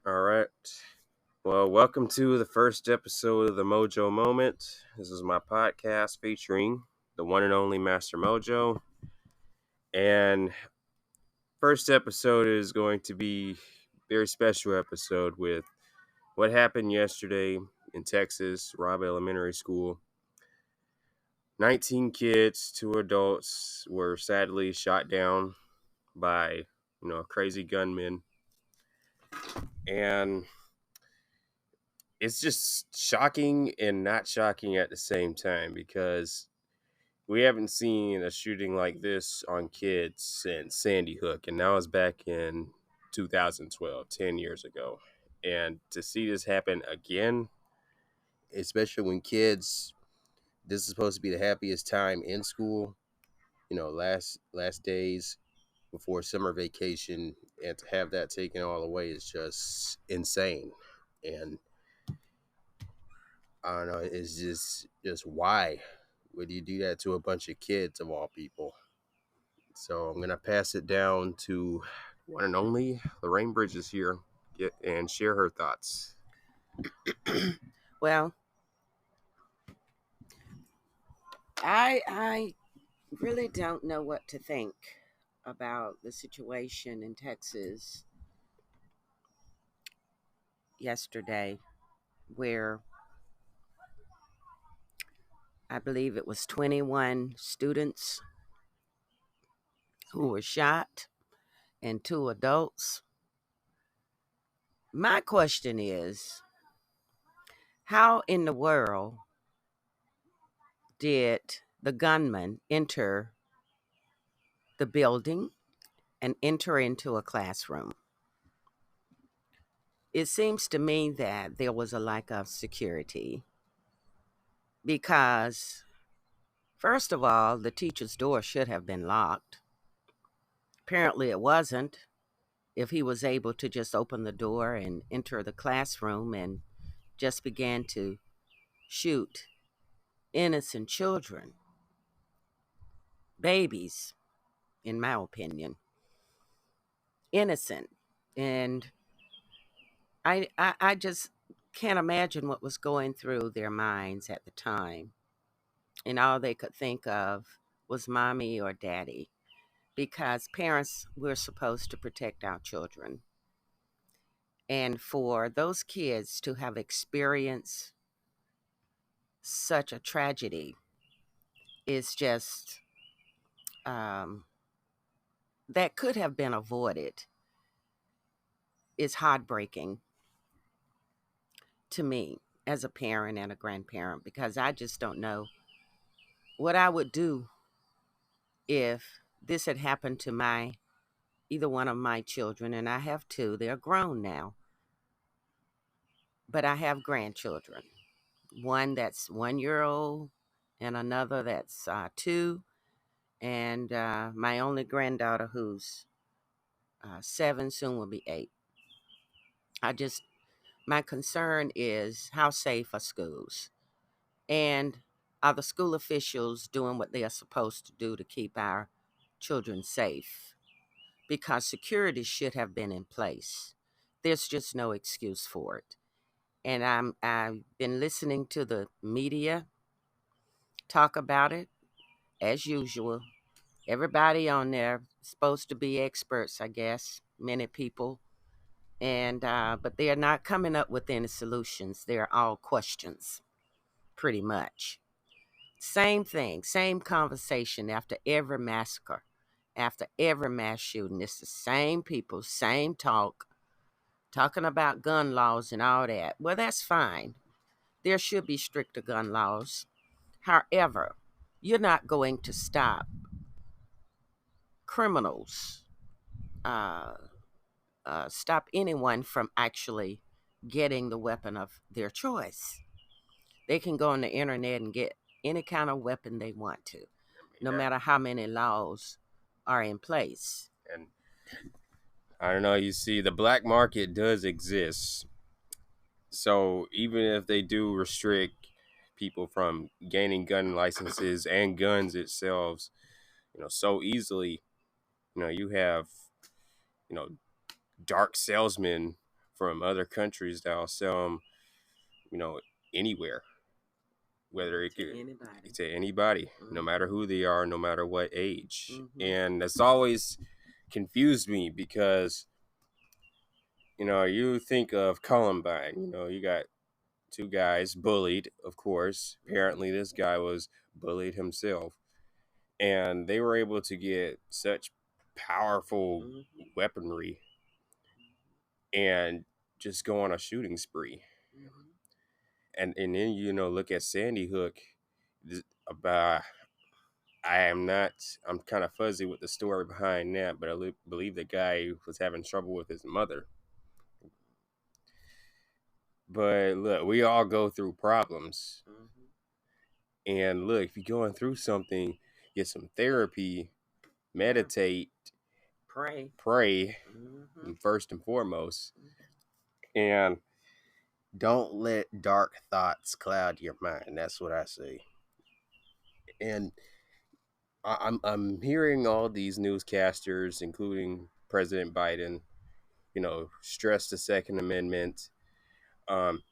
All right. Well, welcome to the first episode of the Mojo Moment. This is my podcast featuring the one and only Master Mojo. And first episode is going to be a very special episode with what happened yesterday in Texas, Robb Elementary School. 19 kids, 2 adults were sadly shot down by, crazy gunmen. And it's just shocking and not shocking at the same time because we haven't seen a shooting like this on kids since Sandy Hook, and that was back in 2012, 10 years ago. And to see this happen again, especially when kids, this is supposed to be the happiest time in school, last days before summer vacation, and to have that taken all away is just insane. And I don't know. It's just why would you do that to a bunch of kids of all people? So I'm gonna pass it down to one and only Lorraine Bridges here, and share her thoughts. Well, I really don't know what to think about the situation in Texas yesterday, where I believe it was 21 students who were shot and 2 adults. My question is, how in the world did the gunman enter the building and enter into a classroom? It seems to me that there was a lack of security because, first of all, the teacher's door should have been locked. Apparently, it wasn't. If he was able to just open the door and enter the classroom and just began to shoot innocent children, babies, in my opinion, innocent. And I just can't imagine what was going through their minds at the time. And all they could think of was mommy or daddy, because parents, we're supposed to protect our children. And for those kids to have experienced such a tragedy is just, um, that could have been avoided, is heartbreaking to me as a parent and a grandparent, because I just don't know what I would do if this had happened to my either one of my children. And I have two, they're grown now, but I have grandchildren, one that's 1 year old and another that's 2, and my only granddaughter who's 7, soon will be 8. I just, my concern is, how safe are schools? And are the school officials doing what they are supposed to do to keep our children safe? Because security should have been in place. There's just no excuse for it. And I've been listening to the media talk about it as usual. Everybody on there is supposed to be experts, I guess, many people. And but they are not coming up with any solutions. They're all questions, pretty much. Same thing, same conversation after every massacre, after every mass shooting. It's the same people, same talk, talking about gun laws and all that. Well, that's fine. There should be stricter gun laws. However, you're not going to stop criminals, uh, stop anyone from actually getting the weapon of their choice. They can go on the internet and get any kind of weapon they want to, no Yeah. matter how many laws are in place. And I don't know, you see, the black market does exist. So even if they do restrict people from gaining gun licenses and guns itself, so easily, you have, you know, dark salesmen from other countries that'll sell them, you know, anywhere, whether it could to anybody, no matter who they are, no matter what age. And that's always confused me because, you know, you think of Columbine, you know, you got two guys bullied, of course. Apparently, this guy was bullied himself, and they were able to get such powerful weaponry and just go on a shooting spree. And then, you know, look at Sandy Hook. About I'm kind of fuzzy with the story behind that, but I believe the guy was having trouble with his mother. But look, we all go through problems. And look, if you're going through something, get some therapy, meditate, pray, first and foremost. And don't let dark thoughts cloud your mind. That's what I say. And I'm hearing all these newscasters, including President Biden, you know, stress the Second Amendment. Um,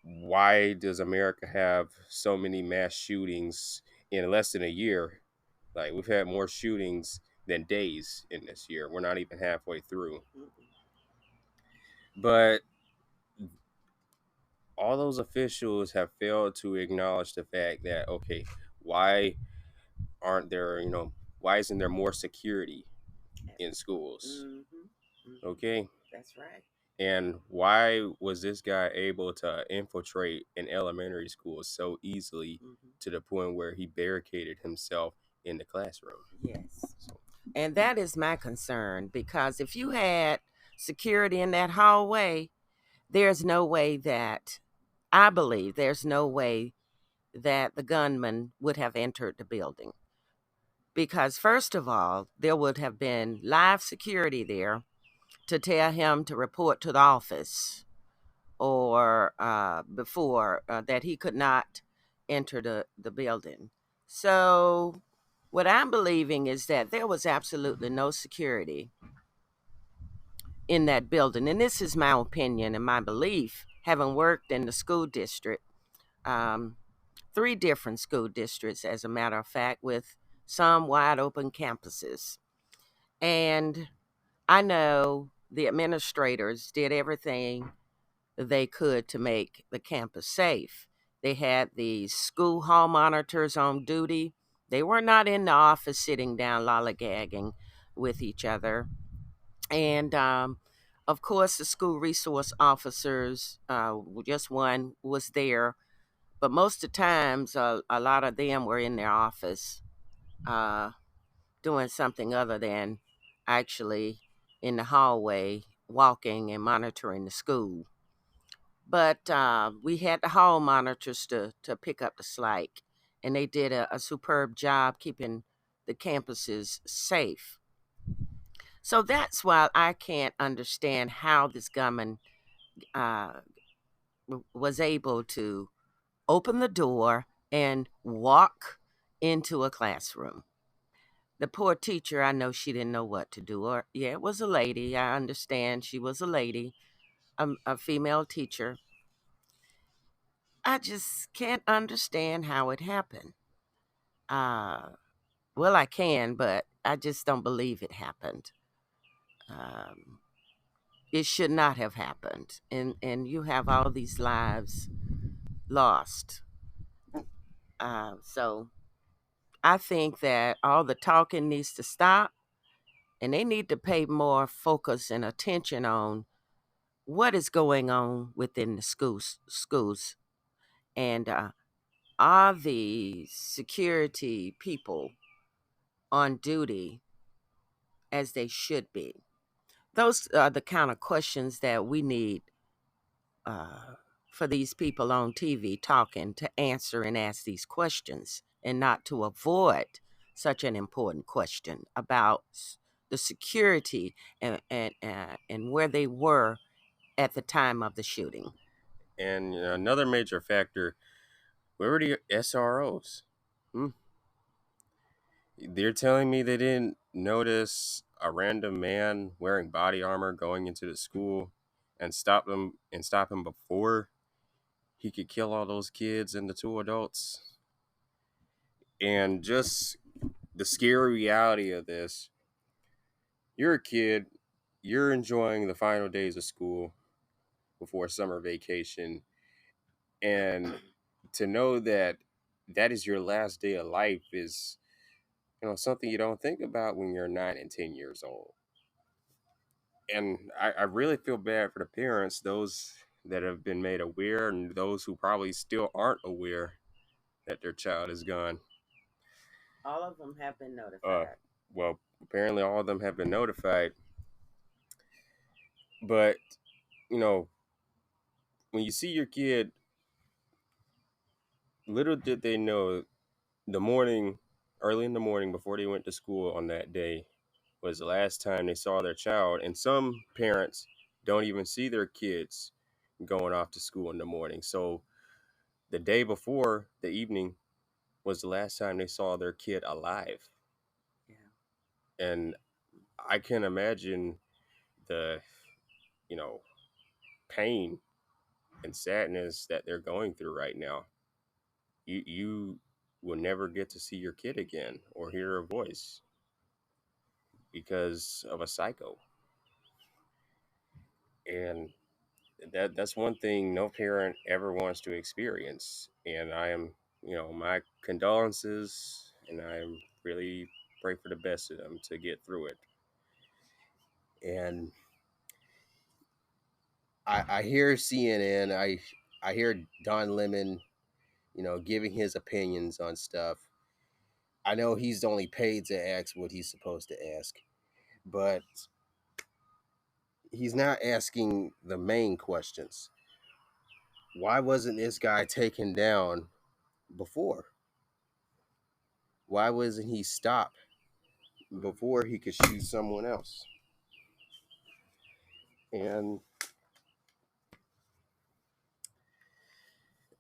why does America have so many mass shootings in less than a year? Like, we've had more shootings than days in this year. We're not even halfway through. But all those officials have failed to acknowledge the fact that, okay, why aren't there, you know, why isn't there more security in schools? Okay. That's right. And why was this guy able to infiltrate an elementary school so easily to the point where he barricaded himself in the classroom? Yes. And that is my concern, because if you had security in that hallway, there's no way that, I believe there's no way that the gunman would have entered the building. Because first of all, there would have been live security there to tell him to report to the office, or before that he could not enter the building. So what I'm believing is that there was absolutely no security in that building. And this is my opinion and my belief, having worked in the school district, 3 different school districts, as a matter of fact, with some wide open campuses. And I know the administrators did everything they could to make the campus safe. They had the school hall monitors on duty. They were not in the office sitting down lollygagging with each other. And of course, the school resource officers, just one was there, but most of the times, a lot of them were in their office doing something other than actually in the hallway walking and monitoring the school. But we had the hall monitors to pick up the slack, and they did a superb job keeping the campuses safe. So that's why I can't understand how this gunman uh, was able to open the door and walk into a classroom. The poor teacher, I know she didn't know what to do. Or, yeah, it was a lady. I understand she was a lady, a female teacher. I just can't understand how it happened. Uh, well, I can, but I just don't believe it happened. Um, it should not have happened, and you have all these lives lost. So I think that all the talking needs to stop, and they need to pay more focus and attention on what is going on within the schools, and are the security people on duty as they should be? Those are the kind of questions that we need uh, for these people on TV talking, to answer and ask these questions, and not to avoid such an important question about the security and where they were at the time of the shooting. And another major factor, where were the SROs? Hmm? They're telling me they didn't notice a random man wearing body armor going into the school and stop him before he could kill all those kids and the two adults. And just the scary reality of this, you're a kid, you're enjoying the final days of school before summer vacation, and to know that that is your last day of life is, something you don't think about when you're 9 and 10 years old. And I really feel bad for the parents, those that have been made aware and those who probably still aren't aware that their child is gone. All of them have been uh notified. well, apparently all of them have been notified, but you know when you see your kid, little did they know, the morning early in the morning before they went to school on that day was the last time they saw their child. And some parents don't even see their kids going off to school in the morning. So the day before, the evening, was the last time they saw their kid alive. Yeah. And I can imagine the, you know, pain and sadness that they're going through right now. You will never get to see your kid again or hear a voice because of a psycho. And that's one thing no parent ever wants to experience. And I am, my condolences, and I am really pray for the best of them to get through it. And I hear CNN, I hear Don Lemon, giving his opinions on stuff. I know he's only paid to ask what he's supposed to ask, but he's not asking the main questions. Why wasn't this guy taken down before? Why wasn't he stopped before he could shoot someone else? And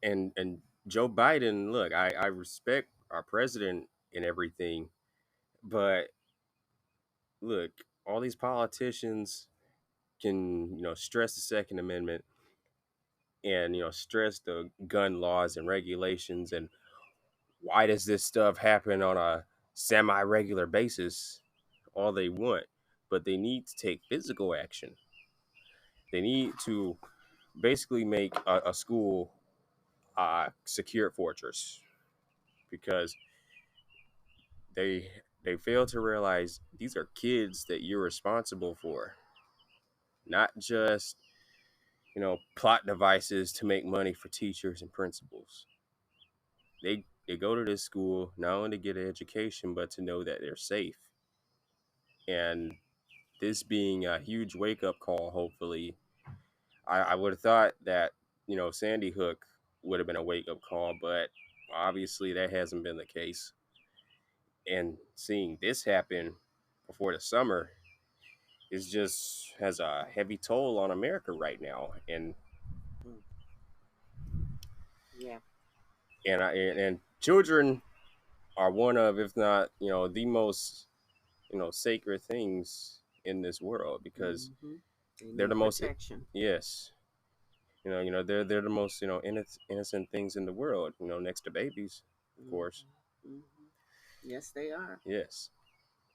and Joe Biden, look, I respect our president and everything, but look, all these politicians can, stress the Second Amendment and, stress the gun laws and regulations, and why does this stuff happen on a semi-regular basis, all they want. But they need to take physical action. They need to basically make a school secure fortress, because they they fail to realize these are kids that you're responsible for, not just, plot devices to make money for teachers and principals. They go to this school not only to get an education, but to know that they're safe. And this being a huge wake up call, hopefully, I would have thought that, Sandy Hook would have been a wake up call, but obviously that hasn't been the case. And seeing this happen before the summer is just has a heavy toll on America right now. And Mm. Yeah. and children are one of, if not, the most, sacred things in this world, because Hmm. They they're the need most, protection. yes, they're the most, innocent things in the world, next to babies, of Hmm. course. Hmm. Yes, they are. Yes.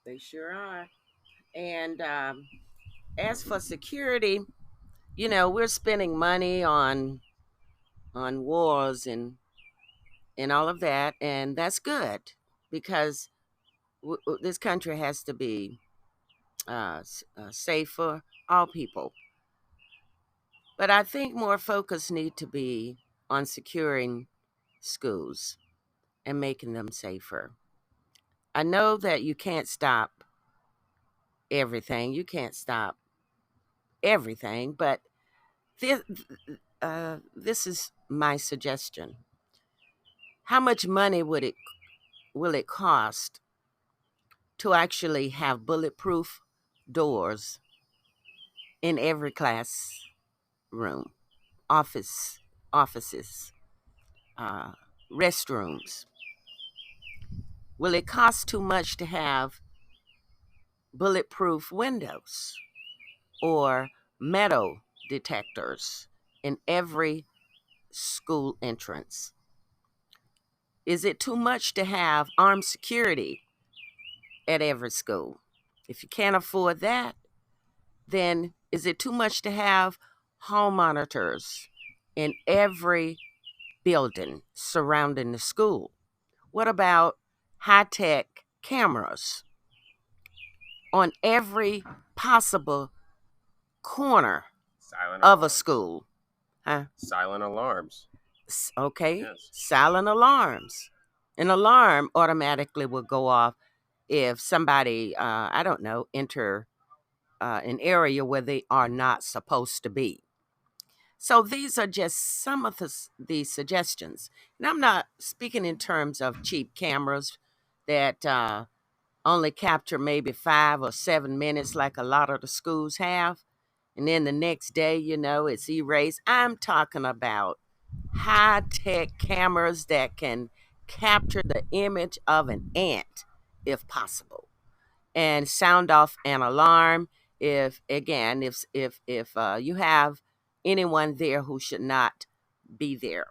They sure are. And as for security, we're spending money on wars and all of that, and that's good because this country has to be safe for all people. But I think more focus need to be on securing schools and making them safer. I know that you can't stop everything. You can't stop everything, but this, this is my suggestion. How much money will it cost to actually have bulletproof doors in every classroom, office, offices, uh, restrooms? Will it cost too much to have bulletproof windows or metal detectors in every school entrance? Is it too much to have armed security at every school? If you can't afford that, then is it too much to have hall monitors in every building surrounding the school? What about high-tech cameras on every possible corner Silent of a alarms. school? Huh? Silent alarms. Okay, Yes. silent alarms. An alarm automatically will go off if somebody, I don't know, enter an area where they are not supposed to be. So these are just some of the suggestions. And I'm not speaking in terms of cheap cameras that only capture maybe 5 or 7 minutes like a lot of the schools have. And then the next day, it's erased. I'm talking about high-tech cameras that can capture the image of an ant if possible and sound off an alarm if again if you have anyone there who should not be there,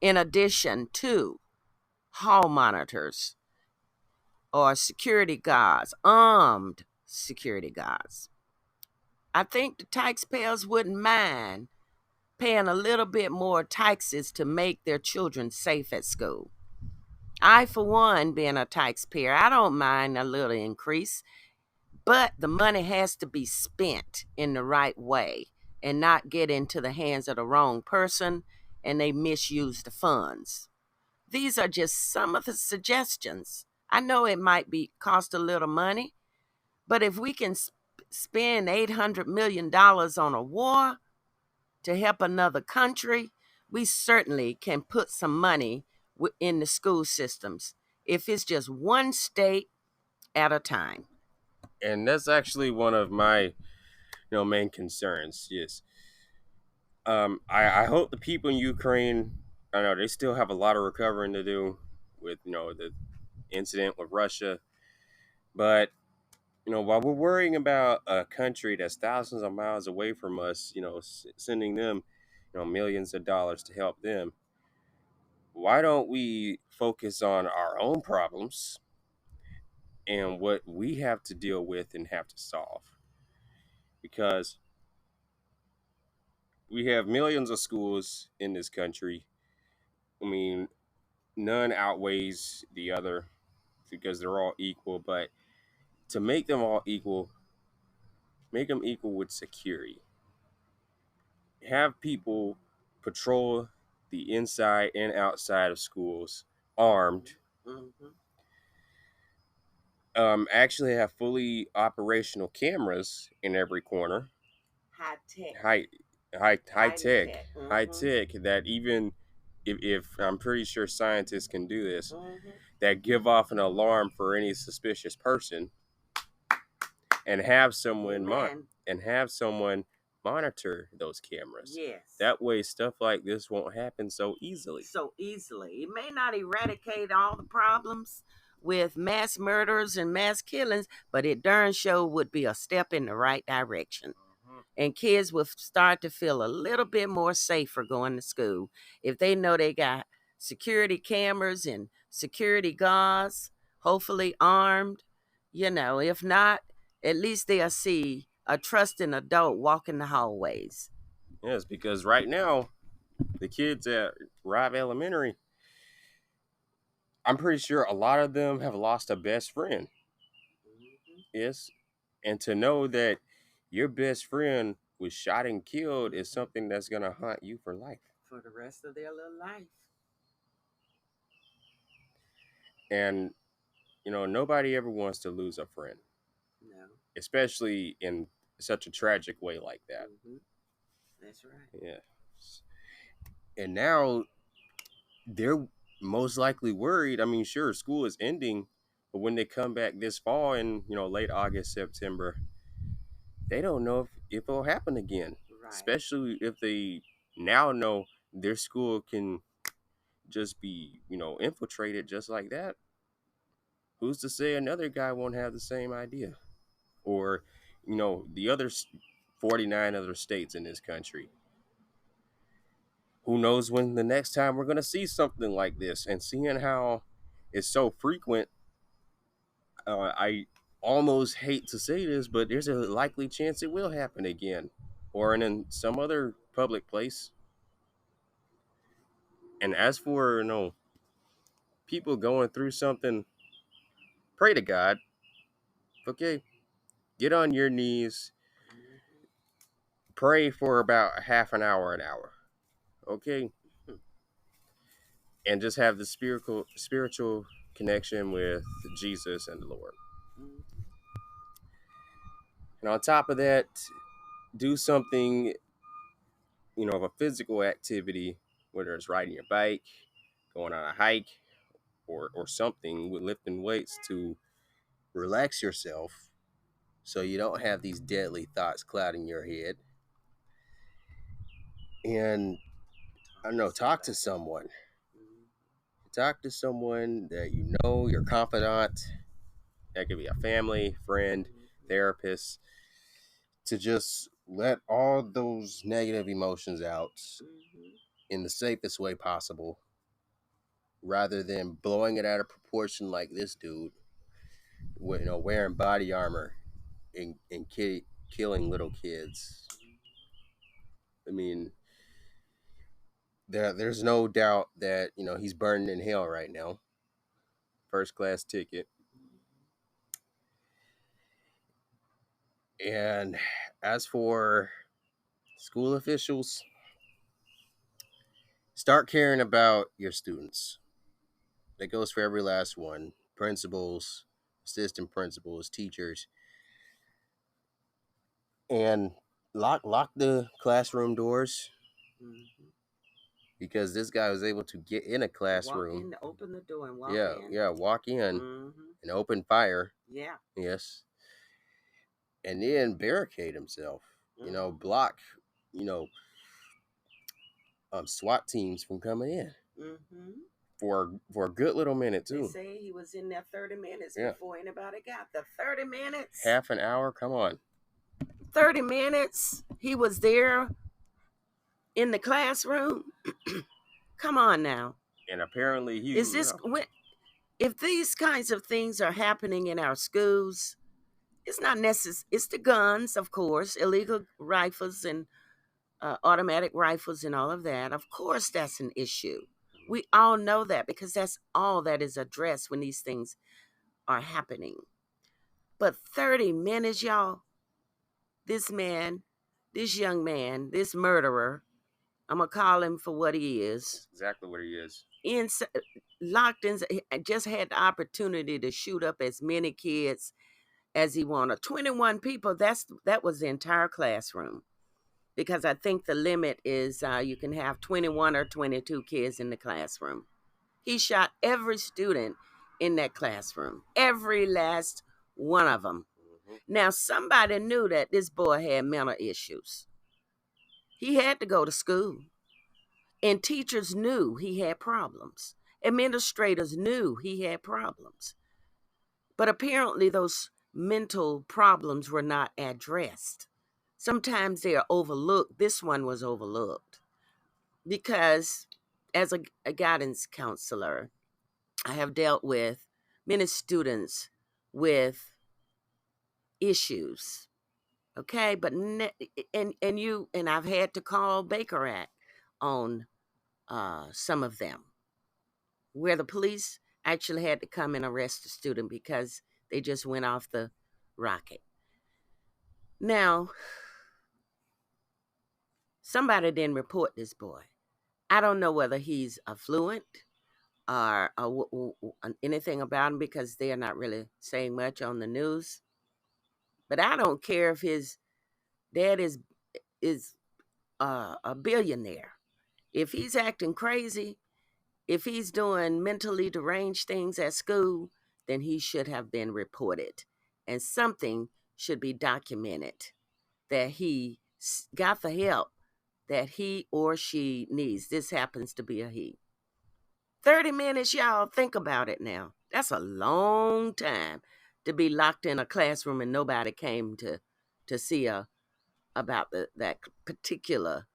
in addition to hall monitors or security guards, armed security guards. I think the taxpayers wouldn't mind paying a little bit more taxes to make their children safe at school. I, for one, being a taxpayer, I don't mind a little increase, but the money has to be spent in the right way and not get into the hands of the wrong person and they misuse the funds. These are just some of the suggestions. I know it might be cost a little money, but if we can spend $800 million on a war to help another country, we certainly can put some money in the school systems if it's just one state at a time. And that's actually one of my main concerns. Yes. I hope the people in Ukraine, I know they still have a lot of recovering to do with the incident with Russia, but while we're worrying about a country that's thousands of miles away from us, sending them millions of dollars to help them, why don't we focus on our own problems and what we have to deal with and have to solve? Because we have millions of schools in this country. I mean, none outweighs the other because they're all equal, but to make them all equal, make them equal with security. Have people patrol the inside and outside of schools armed. Mm-hmm. Actually have fully operational cameras in every corner. High tech. High, high tech, high Mm-hmm. tech. That even if I'm pretty sure scientists can do this, Mm-hmm. that give off an alarm for any suspicious person, and have someone Amen. monitor those cameras. Yes. That way, stuff like this won't happen so easily. So easily. It may not eradicate all the problems with mass murders and mass killings, but it darn sure would be a step in the right direction. And kids will start to feel a little bit more safer going to school if they know they got security cameras and security guards, hopefully armed. If not, at least they'll see a trusting adult walking the hallways. Yes, because right now, the kids at Rive Elementary, I'm pretty sure a lot of them have lost a best friend. Yes. And to know that your best friend was shot and killed is something that's going to haunt you for life. For the rest of their little life. And, nobody ever wants to lose a friend. No. Especially in such a tragic way like that. Mm-hmm. That's right. Yeah. And now they're most likely worried. I mean, sure, school is ending, but when they come back this fall in, late August, September, they don't know if it'll happen again. Right. Especially if they now know their school can just be, infiltrated just like that. Who's to say another guy won't have the same idea? Or, the other 49 other states in this country. Who knows when the next time we're going to see something like this? And seeing how it's so frequent, I almost hate to say this, but there's a likely chance it will happen again or in some other public place. And as for, people going through something, pray to God, okay? Get on your knees, pray for about half an hour, okay? And just have the spiritual connection with Jesus and the Lord. And on top of that, do something, of a physical activity, whether it's riding your bike, going on a hike, or something with lifting weights to relax yourself so you don't have these deadly thoughts clouding your head. And I don't know, talk to someone. Talk to someone that you know, your confidant. That could be a family, friend, therapist, to just let all those negative emotions out in the safest way possible, rather than blowing it out of proportion like this dude, wearing body armor and killing little kids. I mean, there's no doubt that he's burning in hell right now. First class ticket. And as for school officials, start caring about your students. That goes for every last one. Principals, assistant principals, teachers. And lock the classroom doors, because this guy was able to get in a classroom. Walk in, open the door and walk in. Yeah, walk in and open fire. Yeah. Yes. And then barricade himself. Block, SWAT teams from coming in. For a good little minute too. They say he was in there 30 minutes before anybody got the 30 minutes. Half an hour, come on. 30 minutes. He was there in the classroom. Come on now. And apparently if these kinds of things are happening in our schools, it's not necessary. It's the guns, of course, illegal rifles and automatic rifles and all of that. Of course, that's an issue. We all know that, because that's all that is addressed when these things are happening. But 30 minutes, y'all, this young man, this murderer, I'm going to call him for what he is. That's exactly what he is. Locked in, just had the opportunity to shoot up as many kids as he wanted. 21 people, that was the entire classroom. Because I think the limit is you can have 21 or 22 kids in the classroom. He shot every student in that classroom. Every last one of them. Now, somebody knew that this boy had mental issues. He had to go to school. And teachers knew he had problems. Administrators knew he had problems. But apparently those mental problems were not addressed. Sometimes they are overlooked. This one was overlooked because as a guidance counselor, I have dealt with many students with issues. Okay, but and I've had to call Baker Act on some of them, where the police actually had to come and arrest the student because they just went off the rocket. Now, somebody didn't report this boy. I don't know whether he's affluent or anything about him, because they're not really saying much on the news. But I don't care if his dad is a billionaire. If he's acting crazy, if he's doing mentally deranged things at school, then he should have been reported. And something should be documented that he got the help that he or she needs. This happens to be a he. 30 minutes, y'all. Think about it now. That's a long time to be locked in a classroom and nobody came to see a about that particular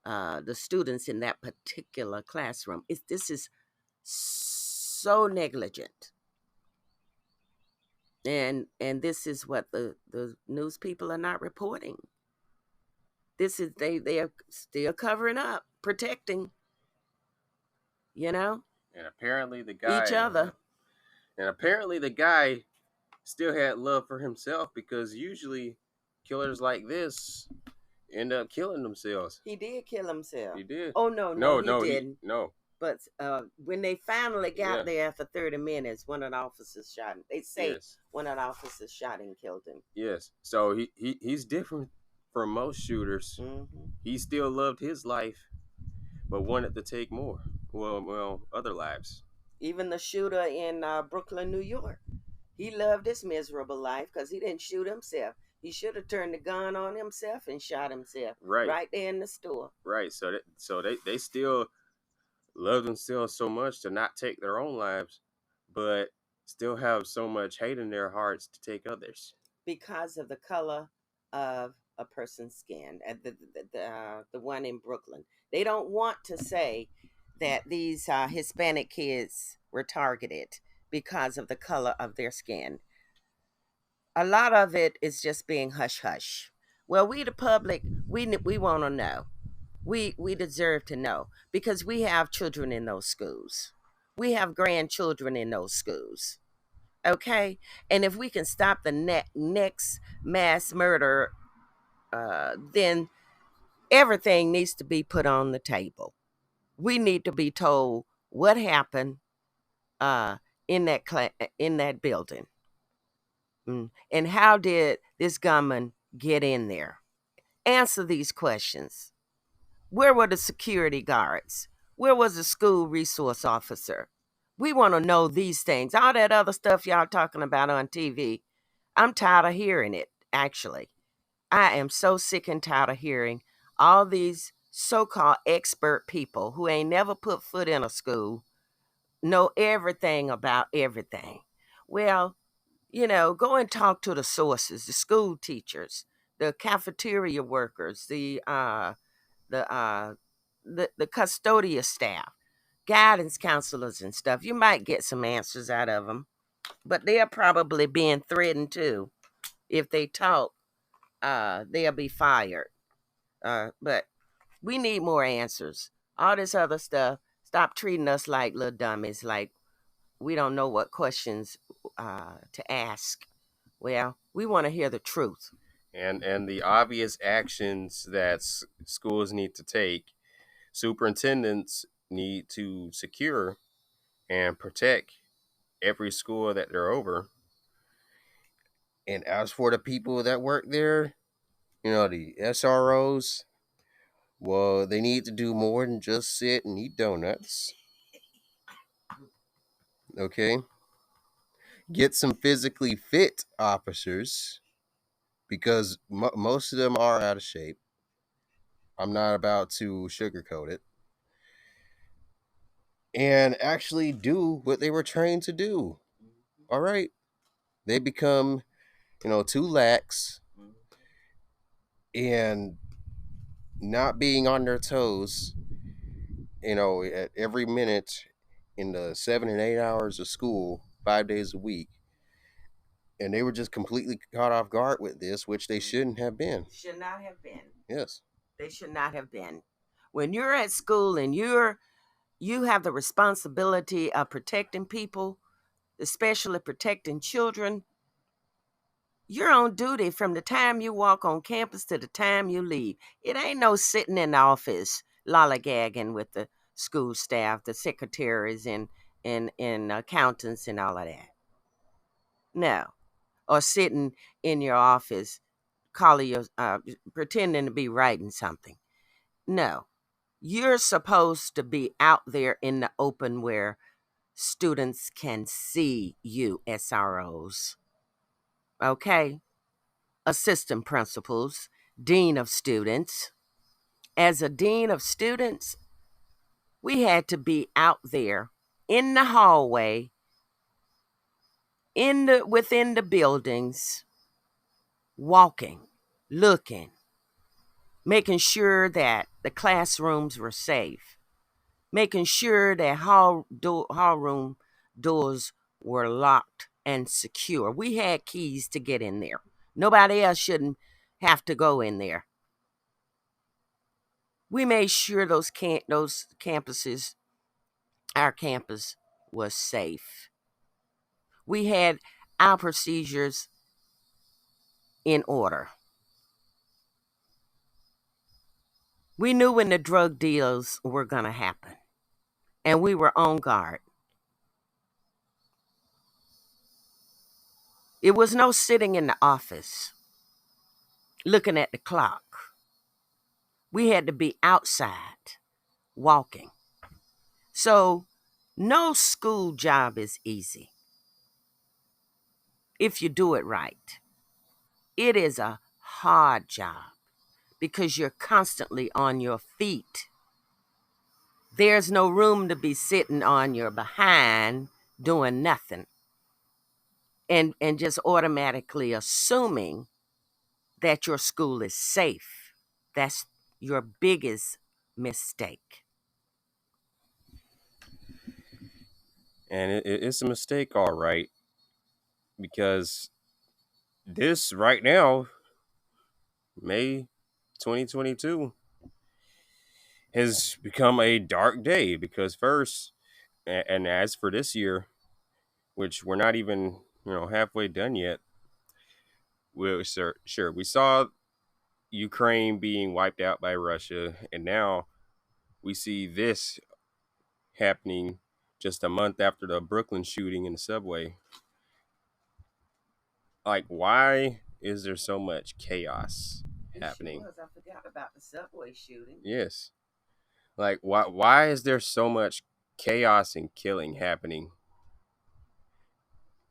the students in that particular classroom. This is so negligent, and this is what the news people are not reporting. This is they are still covering up, protecting, And apparently each other. the guy still had love for himself, because usually killers like this end up killing themselves. He did kill himself. He did. Oh no, he didn't. No. But when they finally got there after 30 minutes, one of the officers shot him. They say one of the officers shot and killed him. Yes. So he's different from most shooters. Mm-hmm. He still loved his life, but wanted to take more. Well, other lives. Even the shooter in Brooklyn, New York, he loved his miserable life because he didn't shoot himself. He should have turned the gun on himself and shot himself right there in the store. Right. So they still love themselves so much to not take their own lives, but still have so much hate in their hearts to take others because of the color of a person's skin. The one in Brooklyn, they don't want to say that these Hispanic kids were targeted because of the color of their skin. A lot of it is just being hush hush. Well, we the public, we want to know. We deserve to know because we have children in those schools. We have grandchildren in those schools. Okay, and if we can stop the next mass murder, then everything needs to be put on the table. We need to be told what happened in that building, and how did this gunman get in there? Answer these questions. Where were the security guards? Where was the school resource officer? We want to know these things. All that other stuff y'all talking about on TV, I'm tired of hearing it, actually. I am so sick and tired of hearing all these so-called expert people who ain't never put foot in a school know everything about everything. Well, go and talk to the sources, the school teachers, the cafeteria workers, the custodial staff, guidance counselors and stuff. You might get some answers out of them, but they're probably being threatened too. If they talk, they'll be fired. But we need more answers. All this other stuff, stop treating us like little dummies, like we don't know what questions to ask. Well, we want to hear the truth. And the obvious actions that schools need to take, superintendents need to secure and protect every school that they're over. And as for the people that work there, the SROs, well, they need to do more than just sit and eat donuts. Okay? Get some physically fit officers, because most of them are out of shape. I'm not about to sugarcoat it. And actually do what they were trained to do. All right? They become, too lax and not being on their toes, at every minute in the 7 and 8 hours of school, 5 days a week. And they were just completely caught off guard with this, which they shouldn't have been. Should not have been. Yes. They should not have been. When you're at school and you have the responsibility of protecting people, especially protecting children, you're on duty from the time you walk on campus to the time you leave. It ain't no sitting in the office lollygagging with the school staff, the secretaries and accountants and all of that. No. Or sitting in your office pretending to be writing something. No. You're supposed to be out there in the open where students can see you, SROs. Okay? Assistant principals, dean of students. As a dean of students, we had to be out there in the hallway, within the buildings, walking, looking, making sure that the classrooms were safe, making sure that hall room doors were locked and secure. We had keys to get in there. Nobody else shouldn't have to go in there. We made sure those campuses, our campus, was safe. We had our procedures in order. We knew when the drug deals were going to happen, and we were on guard. It was no sitting in the office looking at the clock. We had to be outside walking. So, no school job is easy if you do it right. It is a hard job because you're constantly on your feet. There's no room to be sitting on your behind doing nothing and just automatically assuming that your school is safe. That's your biggest mistake. And it's a mistake, all right, because this right now, May 2022, has become a dark day because first, and as for this year, which we're not even halfway done yet, we saw Ukraine being wiped out by Russia, and now we see this happening just a month after the Brooklyn shooting in the subway. Like, why is there so much chaos happening? I forgot about the subway shooting. Yes. Like, why is there so much chaos and killing happening?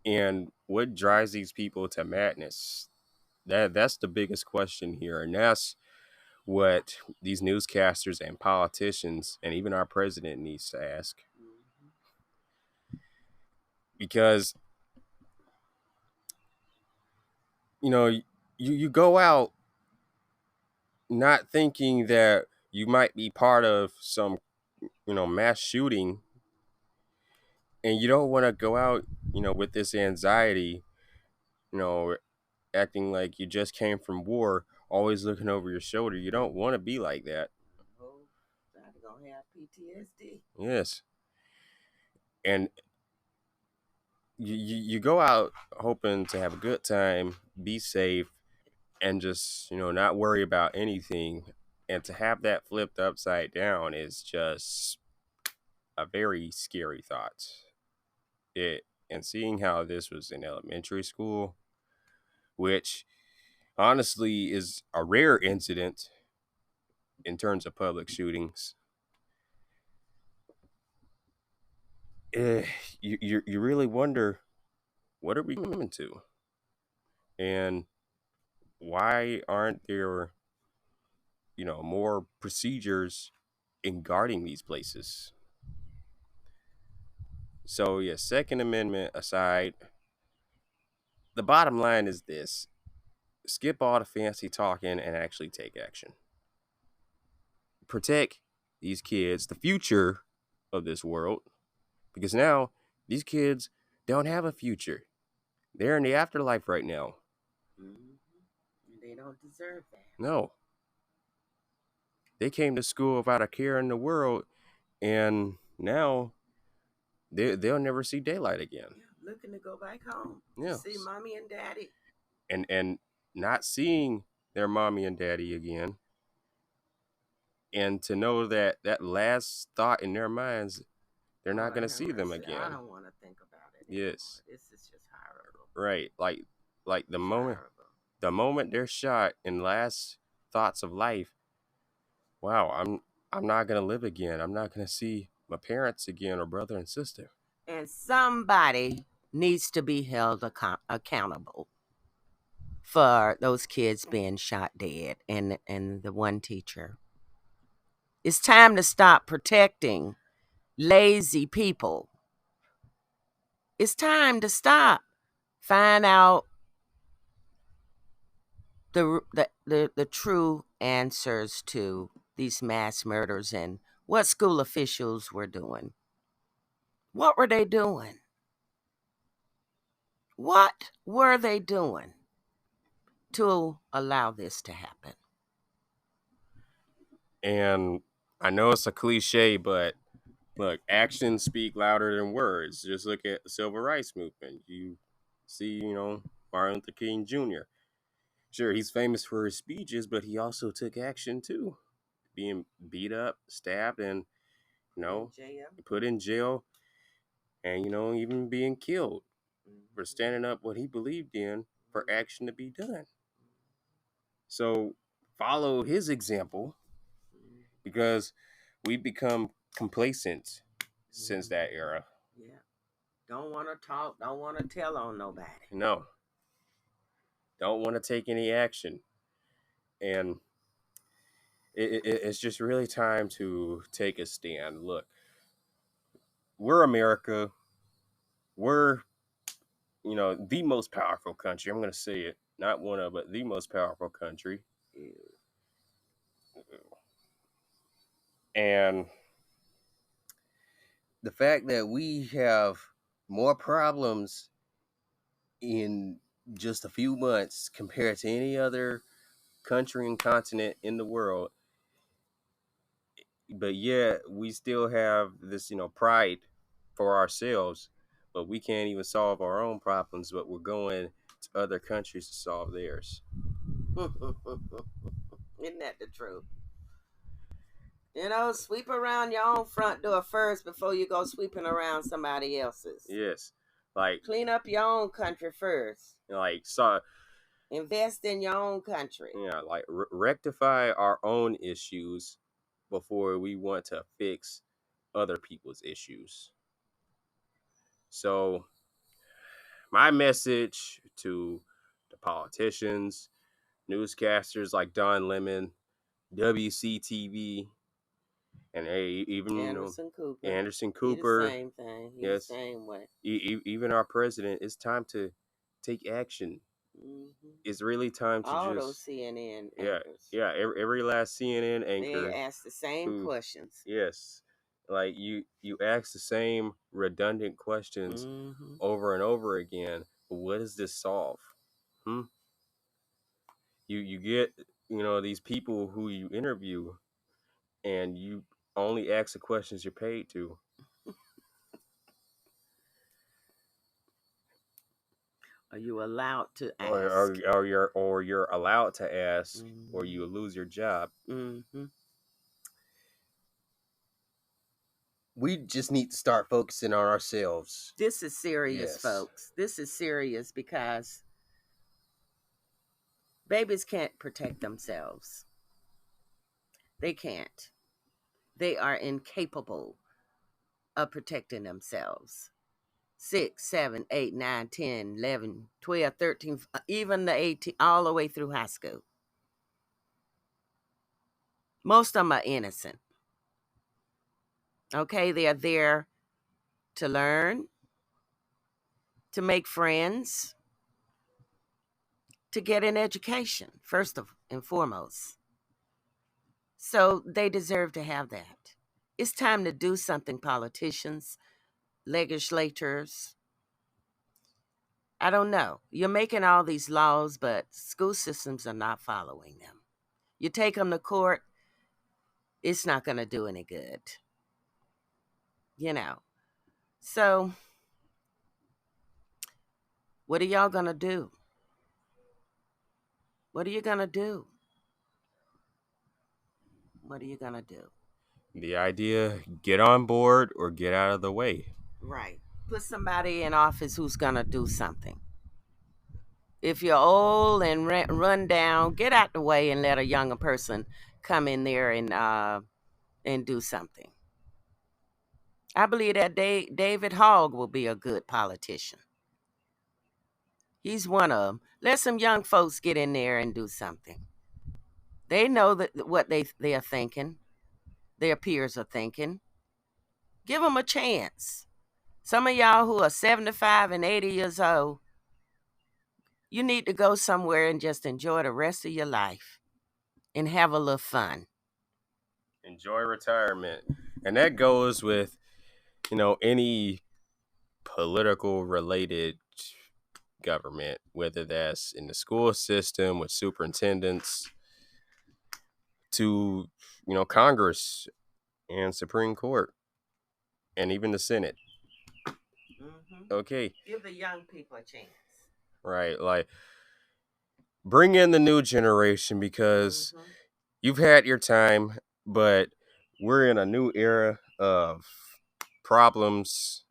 And what drives these people to madness? That's the biggest question here. And that's what these newscasters and politicians and even our president needs to ask. Because, you go out not thinking that you might be part of some, mass shooting, and you don't want to go out, with this anxiety, acting like you just came from war, always looking over your shoulder. You don't want to be like that. I'm gonna have PTSD. Yes. And you go out hoping to have a good time, be safe, and just, not worry about anything. And to have that flipped upside down is just a very scary thought. And seeing how this was in elementary school, which honestly is a rare incident in terms of public shootings, you really wonder, what are we coming to? And why aren't there, more procedures in guarding these places? So, yeah, Second Amendment aside, the bottom line is this: skip all the fancy talking and actually take action. Protect these kids, the future of this world, because now these kids don't have a future. They're in the afterlife right now. Mm-hmm. They don't deserve that. No. They came to school without a care in the world, and now they'll never see daylight again. Yeah, looking to go back home. Yeah. See mommy and daddy. And not seeing their mommy and daddy again, and to know that last thought in their minds, they're not going to see them again. I don't want to think about it anymore. Yes. This is just horrible. Right. Like the moment they're shot in last thoughts of life, wow, I'm not going to live again. I'm not going to see my parents again, or brother and sister. And somebody needs to be held accountable for those kids being shot dead, and the one teacher. It's time to stop protecting lazy people. It's time to stop. Find out the true answers to these mass murders and what school officials were doing. What were they doing? What were they doing to allow this to happen? And I know it's a cliche, but look, actions speak louder than words. Just look at the civil rights movement. You see, Martin Luther King Jr. Sure, he's famous for his speeches, but he also took action too, being beat up, stabbed, and Jail. put in jail, and even being killed for standing up what he believed in for action to be done. So follow his example because we become complacent since that era. Yeah. Don't want to talk, don't want to tell on nobody. No. Don't want to take any action. And it's just really time to take a stand. Look, we're America. We're, the most powerful country. I'm going to say it. Not one of, but the most powerful country. And the fact that we have more problems in just a few months compared to any other country and continent in the world, but yet we still have this pride for ourselves, but we can't even solve our own problems, but we're going to other countries to solve theirs. Isn't that the truth? Sweep around your own front door first before you go sweeping around somebody else's. Yes, like clean up your own country first. Invest in your own country. Yeah, like rectify our own issues before we want to fix other people's issues. So my message to the politicians, newscasters like Don Lemon, WCTV, and even Anderson Cooper. He the same thing. He the same way. Even our president. It's time to take action. Mm-hmm. It's really time to all those CNN anchors. Yeah. Every last CNN anchor. They ask the same questions. Yes. Like you ask the same redundant questions over and over again. But what does this solve? You get these people who you interview, and you only ask the questions you're paid to. Are you allowed to ask? Or you're allowed to ask, or you will lose your job. We just need to start focusing on ourselves. This is serious, folks. This is serious because babies can't protect themselves. They can't. They are incapable of protecting themselves. 6, 7, 8, 9, 10, 11, 12, 13, even the 18, all the way through high school. Most of them are innocent. Okay, they are there to learn, to make friends, to get an education, first and foremost. So they deserve to have that. It's time to do something, politicians, legislators. I don't know. You're making all these laws, but school systems are not following them. You take them to court, it's not going to do any good. So what are y'all going to do? What are you going to do? What are you going to do? The idea, get on board or get out of the way. Right. Put somebody in office who's going to do something. If you're old and run down, get out the way and let a younger person come in there and do something. I believe that David Hogg will be a good politician. He's one of them. Let some young folks get in there and do something. They know what they are thinking. Their peers are thinking. Give them a chance. Some of y'all who are 75 and 80 years old, You need to go somewhere and just enjoy the rest of your life and have a little fun. Enjoy retirement. And that goes with, any political related government, whether that's in the school system with superintendents to, Congress and Supreme Court and even the Senate. Okay. Give the young people a chance. Right. Like, bring in the new generation because you've had your time, but we're in a new era of problems.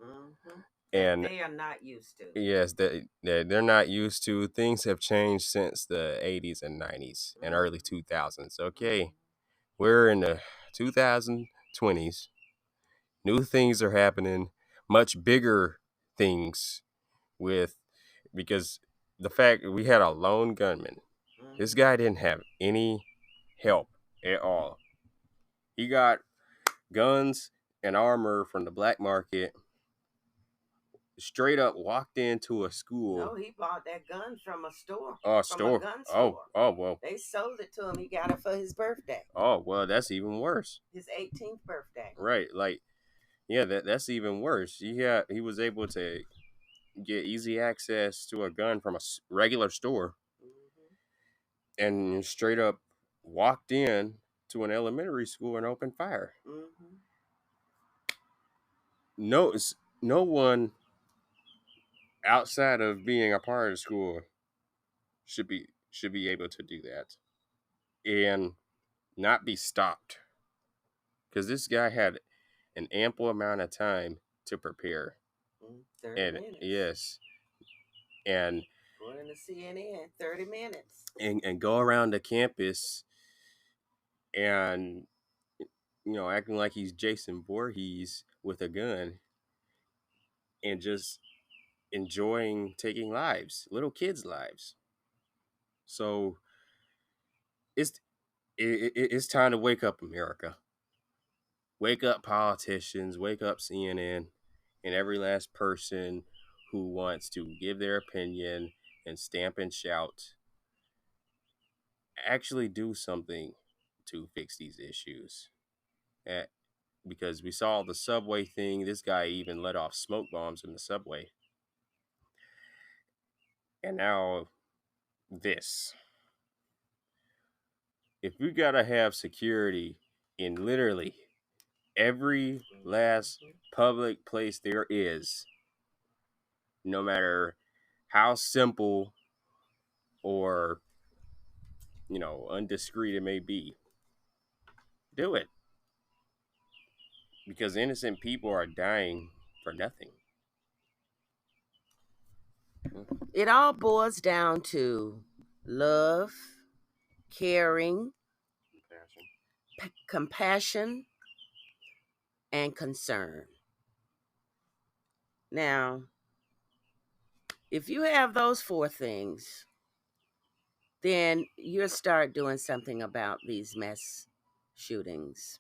And they are not used to. Yes, they're not used to. Things have changed since the 80s and 90s and early 2000s. Okay, we're in the 2020s. New things are happening, much bigger things because the fact we had a lone gunman. This guy didn't have any help at all. He got guns and armor from the black market. Straight up walked into a school. No, he bought that gun from a store. Oh, from a gun store. Oh, well. They sold it to him. He got it for his birthday. Oh, well, that's even worse. His 18th birthday. Right, like, yeah, that's even worse. He was able to get easy access to a gun from a regular store, and straight up walked in to an elementary school and opened fire. No one outside of being a part of the school should be able to do that and not be stopped, because this guy had an ample amount of time to prepare. 30 minutes. Yes, and going to CNN 30 minutes and go around the campus and acting like he's Jason Voorhees with a gun and just enjoying taking little kids' lives. So it's time to wake up, America. Wake up, politicians. Wake up, CNN, and every last person who wants to give their opinion and stamp and shout. Actually do something to fix these issues. Because we saw the subway thing. This guy even let off smoke bombs in the subway. And now this. If we gotta have security in literally every last public place there is, no matter how simple or undiscreet it may be, do it. Because innocent people are dying for nothing. It all boils down to love, caring, compassion, and concern. Now, if you have those four things, then you'll start doing something about these mass shootings.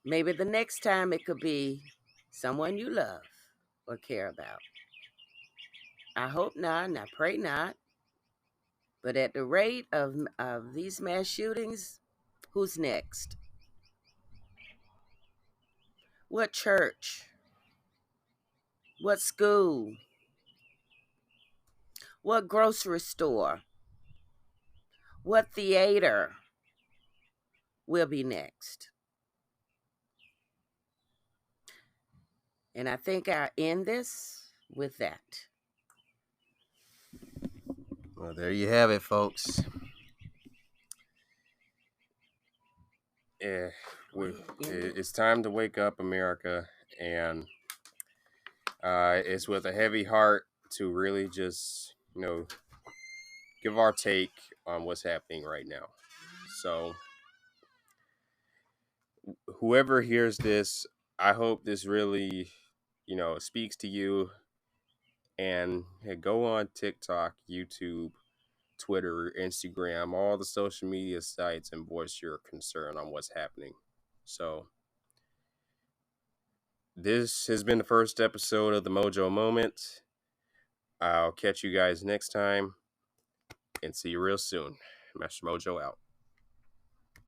Maybe the next time it could be someone you love or care about. I hope not, and I pray not. But at the rate of these mass shootings, who's next? What church? What school? What grocery store? What theater will be next? And I think I'll end this with that. Well, there you have it, folks. Yeah, it's time to wake up, America, and it's with a heavy heart to really just, give our take on what's happening right now. So, whoever hears this, I hope this really, speaks to you. And go on TikTok, YouTube, Twitter, Instagram, all the social media sites, and voice your concern on what's happening. So, this has been the first episode of the Mojo Moment. I'll catch you guys next time and see you real soon. Master Mojo out.